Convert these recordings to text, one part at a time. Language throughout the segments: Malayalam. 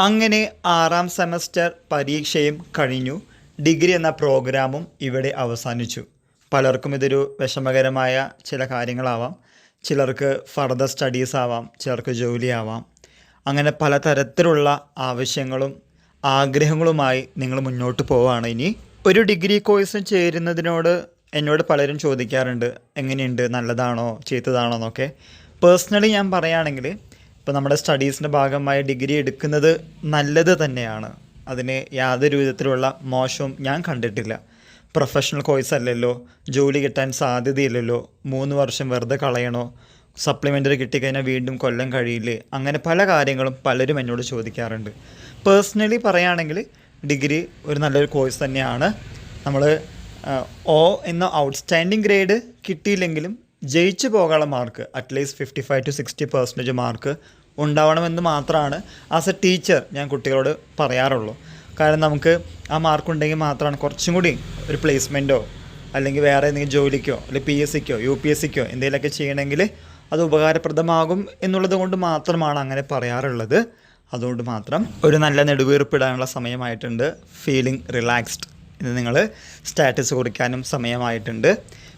അങ്ങനെ 6ാം സെമസ്റ്റർ പരീക്ഷയും കഴിഞ്ഞു. ഡിഗ്രി എന്ന പ്രോഗ്രാമും ഇവിടെ അവസാനിച്ചു. പലർക്കും ഇതൊരു വിഷമകരമായ ചില കാര്യങ്ങളാവാം. ചിലർക്ക് ഫർദർ സ്റ്റഡീസ് ആവാം, ചിലർക്ക് ജോലിയാവാം. അങ്ങനെ പലതരത്തിലുള്ള ആവശ്യങ്ങളും ആഗ്രഹങ്ങളുമായി നിങ്ങൾ മുന്നോട്ട് പോവുകയാണ്. ഇനി ഒരു ഡിഗ്രി കോഴ്സ് ചേരുന്നതിനോട് എന്നോട് പലരും ചോദിക്കാറുണ്ട്, എങ്ങനെയുണ്ട്, നല്ലതാണോ ചീത്തതാണോ എന്നൊക്കെ. പേഴ്സണലി ഞാൻ പറയുകയാണെങ്കിൽ ഇപ്പോൾ നമ്മുടെ സ്റ്റഡീസിൻ്റെ ഭാഗമായി ഡിഗ്രി എടുക്കുന്നത് നല്ലത് തന്നെയാണ്. അതിന് യാതൊരു വിധത്തിലുള്ള മോശവും ഞാൻ കണ്ടിട്ടില്ല. പ്രൊഫഷണൽ കോഴ്സ് അല്ലല്ലോ, ജോലി കിട്ടാൻ സാധ്യതയില്ലല്ലോ, 3 വർഷം വെറുതെ കളയണോ, സപ്ലിമെൻ്ററി കിട്ടിക്കഴിഞ്ഞാൽ വീണ്ടും കൊല്ലം കഴിയില്ലേ, അങ്ങനെ പല കാര്യങ്ങളും പലരും എന്നോട് ചോദിക്കാറുണ്ട്. പേഴ്സണലി പറയുകയാണെങ്കിൽ ഡിഗ്രി ഒരു നല്ലൊരു കോഴ്സ് തന്നെയാണ്. നമ്മൾ O എന്ന ഔട്ട്സ്റ്റാൻഡിങ് ഗ്രേഡ് കിട്ടിയില്ലെങ്കിലും ജയിച്ചു പോകാനുള്ള മാർക്ക് അറ്റ്ലീസ്റ്റ് 55 to 60% മാർക്ക് ഉണ്ടാവണമെന്ന് മാത്രമാണ് ആസ് എ ടീച്ചർ ഞാൻ കുട്ടികളോട് പറയാറുള്ളൂ. കാരണം നമുക്ക് ആ മാർക്കുണ്ടെങ്കിൽ മാത്രമാണ് കുറച്ചും കൂടി ഒരു പ്ലേസ്മെൻറ്റോ അല്ലെങ്കിൽ വേറെ എന്തെങ്കിലും ജോലിക്കോ അല്ലെങ്കിൽ PSCക്കോ UPSCക്കോ എന്തെങ്കിലുമൊക്കെ ചെയ്യണമെങ്കിൽ അത് ഉപകാരപ്രദമാകും എന്നുള്ളത് കൊണ്ട് മാത്രമാണ് അങ്ങനെ പറയാറുള്ളത്. അതുകൊണ്ട് മാത്രം ഒരു നല്ല നെടുവീർപ്പിടാനുള്ള സമയമായിട്ടുണ്ട്. ഫീലിംഗ് റിലാക്സ്ഡ് ഇത് നിങ്ങൾ സ്റ്റാറ്റസ് കുറിക്കാനും സമയമായിട്ടുണ്ട്.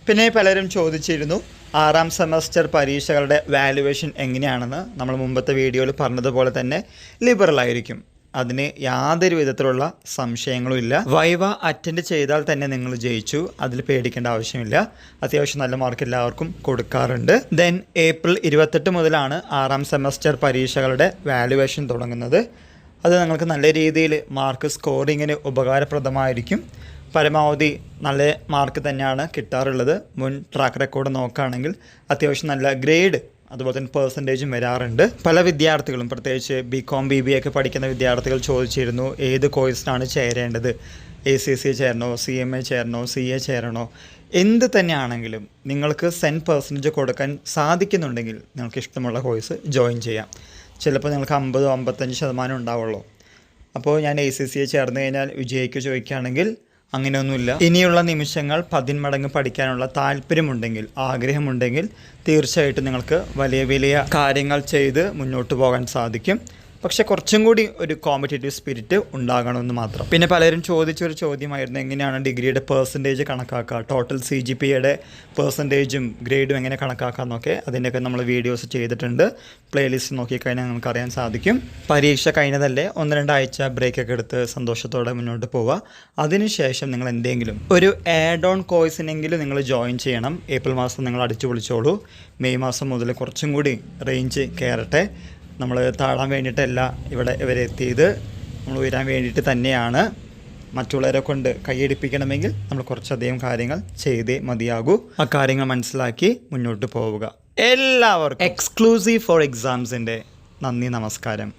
പിന്നെ പലരും ചോദിച്ചിരുന്നു 6ാം സെമസ്റ്റർ പരീക്ഷകളുടെ വാല്യുവേഷൻ എങ്ങനെയാണെന്ന്. നമ്മൾ മുമ്പത്തെ വീഡിയോയിൽ പറഞ്ഞതുപോലെ തന്നെ ലിബറൽ ആയിരിക്കും. അതിന് യാതൊരു വിധത്തിലുള്ള സംശയങ്ങളും ഇല്ല. വൈവ അറ്റൻഡ് ചെയ്താൽ തന്നെ നിങ്ങൾ ജയിച്ചു, അതിൽ പേടിക്കേണ്ട ആവശ്യമില്ല. അത്യാവശ്യം നല്ല മാർക്ക് എല്ലാവർക്കും കൊടുക്കാറുണ്ട്. ദെൻ ഏപ്രിൽ 28 മുതലാണ് 6ാം സെമസ്റ്റർ പരീക്ഷകളുടെ വാല്യുവേഷൻ തുടങ്ങുന്നത്. അത് നിങ്ങൾക്ക് നല്ല രീതിയിൽ മാർക്ക് സ്കോറിങ്ങിന് ഉപകാരപ്രദമായിരിക്കും. പരമാവധി നല്ല മാർക്ക് തന്നെയാണ് കിട്ടാറുള്ളത്. മുൻ ട്രാക്ക് റെക്കോർഡ് നോക്കുകയാണെങ്കിൽ അത്യാവശ്യം നല്ല ഗ്രേഡ് അതുപോലെ തന്നെ പെർസെൻറ്റേജും വരാറുണ്ട്. പല വിദ്യാർത്ഥികളും പ്രത്യേകിച്ച് BCom BBA ഒക്കെ പഠിക്കുന്ന വിദ്യാർത്ഥികൾ ചോദിച്ചിരുന്നു ഏത് കോഴ്സിനാണ് ചേരേണ്ടത്, ACC ചേരണോ, CMA ചേരണോ, CA ചേരണോ. എന്ത് തന്നെയാണെങ്കിലും നിങ്ങൾക്ക് 100% കൊടുക്കാൻ സാധിക്കുന്നുണ്ടെങ്കിൽ നിങ്ങൾക്ക് ഇഷ്ടമുള്ള കോഴ്സ് ജോയിൻ ചെയ്യാം. ചിലപ്പോൾ നിങ്ങൾക്ക് 50-55% ഉണ്ടാവുള്ളൂ. അപ്പോൾ ഞാൻ ACCA ചേർന്ന് കഴിഞ്ഞാൽ വിജയിക്കുക ചോദിക്കുകയാണെങ്കിൽ അങ്ങനെയൊന്നുമില്ല. ഇനിയുള്ള നിമിഷങ്ങൾ 10 മടങ്ങ് പഠിക്കാനുള്ള താല്പര്യമുണ്ടെങ്കിൽ, ആഗ്രഹമുണ്ടെങ്കിൽ തീർച്ചയായിട്ടും നിങ്ങൾക്ക് വലിയ വലിയ കാര്യങ്ങൾ ചെയ്ത് മുന്നോട്ട് പോകാൻ സാധിക്കും. പക്ഷേ കുറച്ചും കൂടി ഒരു കോമ്പറ്റേറ്റീവ് സ്പിരിറ്റ് ഉണ്ടാകണമെന്ന് മാത്രം. പിന്നെ പലരും ചോദിച്ചൊരു ചോദ്യമായിരുന്നു, എങ്ങനെയാണ് ഡിഗ്രിയുടെ പെർസെൻറ്റേജ് കണക്കാക്കുക, ടോട്ടൽ CGPAയുടെ പെർസെൻറ്റേജും ഗ്രേഡും എങ്ങനെ കണക്കാക്കാമെന്നൊക്കെ. അതിൻ്റെയൊക്കെ നമ്മൾ വീഡിയോസ് ചെയ്തിട്ടുണ്ട്. പ്ലേലിസ്റ്റ് നോക്കിക്കഴിഞ്ഞാൽ നിങ്ങൾക്ക് അറിയാൻ സാധിക്കും. പരീക്ഷ കഴിഞ്ഞതല്ലേ, 1-2 ആഴ്ച ബ്രേക്കൊക്കെ എടുത്ത് സന്തോഷത്തോടെ മുന്നോട്ട് പോവുക. അതിനുശേഷം നിങ്ങൾ എന്തെങ്കിലും ഒരു ആഡ് ഓൺ കോഴ്സിനെങ്കിലും നിങ്ങൾ ജോയിൻ ചെയ്യണം. ഏപ്രിൽ മാസം നിങ്ങൾ അടിച്ചു പൊളിച്ചോളൂ. മെയ് മാസം മുതൽ കുറച്ചും കൂടി റേഞ്ച് കയറട്ടെ. നമ്മൾ താഴാൻ വേണ്ടിയിട്ടല്ല ഇവരെ എത്തിയത്, നമ്മൾ ഉയരാൻ വേണ്ടിയിട്ട് തന്നെയാണ്. മറ്റുള്ളവരെ കൊണ്ട് കൈയടിപ്പിക്കണമെങ്കിൽ നമ്മൾ കുറച്ചധികം കാര്യങ്ങൾ ചെയ്തേ മതിയാകൂ. ആ കാര്യങ്ങൾ മനസ്സിലാക്കി മുന്നോട്ട് പോവുക. എല്ലാവർക്കും എക്സ്ക്ലൂസീവ് ഫോർ എക്സാംസിൻ്റെ നന്ദി, നമസ്കാരം.